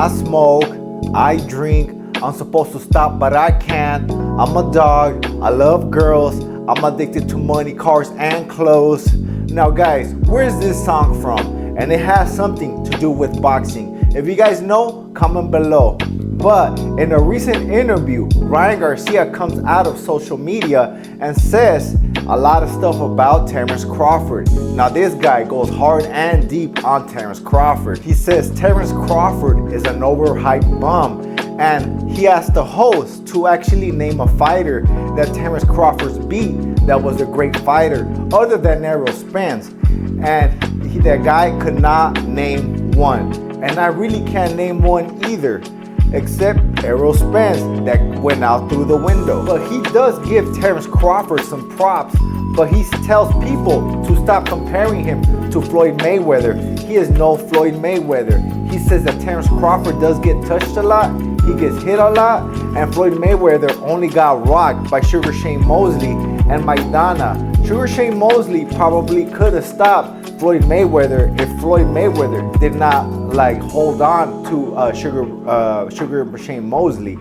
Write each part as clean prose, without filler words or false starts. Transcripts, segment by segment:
I smoke, I drink, I'm supposed to stop but I can't. I'm a dog, I love girls, I'm addicted to money, cars, and clothes. Now guys, where's this song from? And it has something to do with boxing. If you guys know, comment below. But in a recent interview, Ryan Garcia comes out of social media and says a lot of stuff about Terence Crawford. Now this guy goes hard and deep on Terence Crawford. He says Terence Crawford is an overhyped bum, and he asked the host to actually name a fighter that Terence Crawford's beat that was a great fighter other than Errol Spence, and that guy could not name one. And I really can't name one either, except Errol Spence that went out through the window. But he does give Terence Crawford some props, but he tells people to stop comparing him to Floyd Mayweather. He is no Floyd Mayweather. He says that Terence Crawford does get touched a lot, he gets hit a lot, and Floyd Mayweather only got rocked by Sugar Shane Mosley and Maidana. Sugar Shane Mosley probably could have stopped Floyd Mayweather if Floyd Mayweather did not hold on to Sugar Shane Mosley.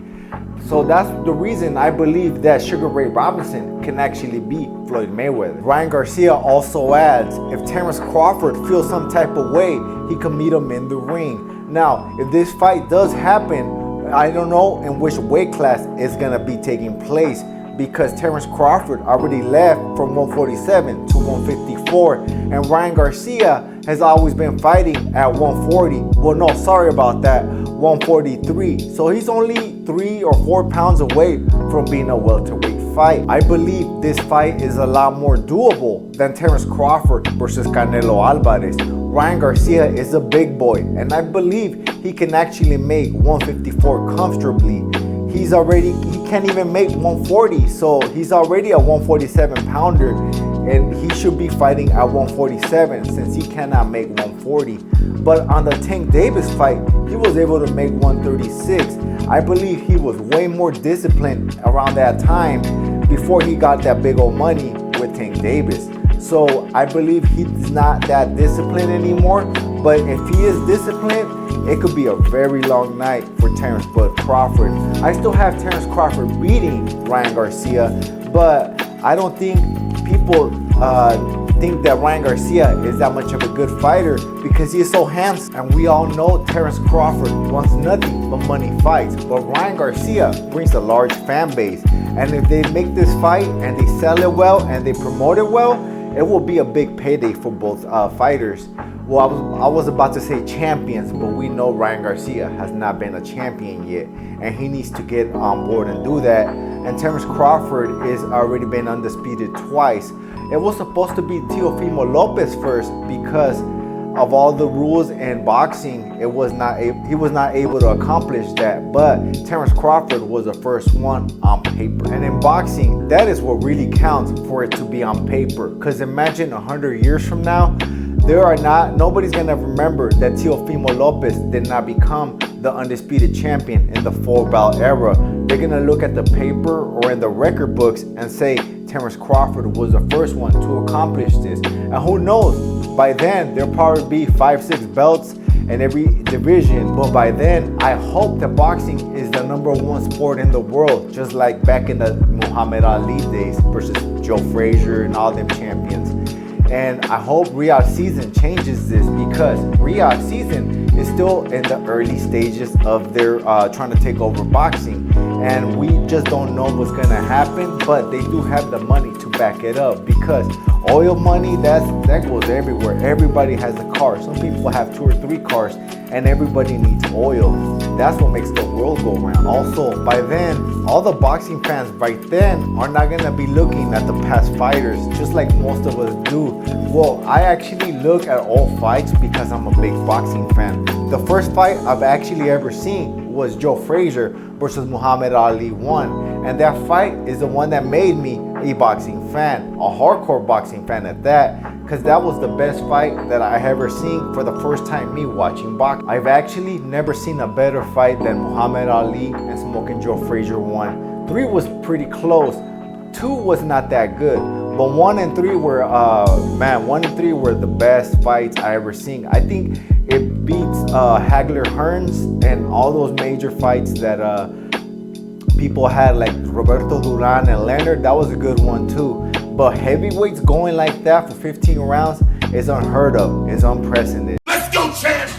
So that's the reason I believe that Sugar Ray Robinson can actually beat Floyd Mayweather. Ryan Garcia also adds, if Terence Crawford feels some type of way, he can meet him in the ring. Now, if this fight does happen, I don't know in which weight class it's gonna be taking place, because Terence Crawford already left from 147 to 154, and Ryan Garcia has always been fighting at 140. Well, no, sorry about that, 143. So he's only 3 or 4 pounds away from being a welterweight fight. I believe this fight is a lot more doable than Terence Crawford versus Canelo Alvarez. Ryan Garcia is a big boy, and I believe he can actually make 154 comfortably. He can't even make 140, so he's already a 147 pounder, and he should be fighting at 147 since he cannot make 140. But on the Tank Davis fight, he was able to make 136. I believe he was way more disciplined around that time before he got that big old money with Tank Davis. So I believe he's not that disciplined anymore, but if he is disciplined, it could be a very long night for Terence Bud Crawford. I still have Terence Crawford beating Ryan Garcia, but I don't think people think that Ryan Garcia is that much of a good fighter because he is so handsome. And we all know Terence Crawford wants nothing but money fights, but Ryan Garcia brings a large fan base. And if they make this fight and they sell it well and they promote it well, it will be a big payday for both fighters. Well, I was about to say champions, but we know Ryan Garcia has not been a champion yet, and he needs to get on board and do that. And Terence Crawford has already been undisputed twice. It was supposed to be Teofimo Lopez first because of all the rules in boxing. He was not able to accomplish that, but Terence Crawford was the first one on paper. And in boxing, that is what really counts for it to be on paper. Because imagine 100 years from now, nobody's gonna remember that Teofimo Lopez did not become the undisputed champion in the 4-bout era. They're gonna look at the paper or in the record books and say Terence Crawford was the first one to accomplish this. And who knows, by then there'll probably be 5-6 belts in every division. But by then, I hope that boxing is the #1 sport in the world, just like back in the Muhammad Ali days versus Joe Frazier and all them champions. And I hope Riyadh Season changes this, because Riyadh Season is still in the early stages of their trying to take over boxing. And we just don't know what's gonna happen, but they do have the money to back it up, because oil money, that goes everywhere. Everybody has a car. Some people have 2 or 3 cars, and everybody needs oil. That's what makes the world go around. Also, by then, all the boxing fans right then are not gonna be looking at the past fighters, just like most of us do. Well, I actually look at all fights because I'm a big boxing fan. The first fight I've actually ever seen was Joe Frazier versus Muhammad Ali 1. And that fight is the one that made me a boxing fan, a hardcore boxing fan at that, because that was the best fight that I ever seen for the first time me watching boxing. I've actually never seen a better fight than Muhammad Ali and Smoking Joe Frazier 1. 3 was pretty close. 2 was not that good. But 1 and 3 were, man, 1 and 3 were the best fights I ever seen. I think it beats Hagler Hearns and all those major fights that people had, like Roberto Duran and Leonard. That was a good one too. But heavyweights going like that for 15 rounds is unheard of. It's unprecedented. Let's go, champ!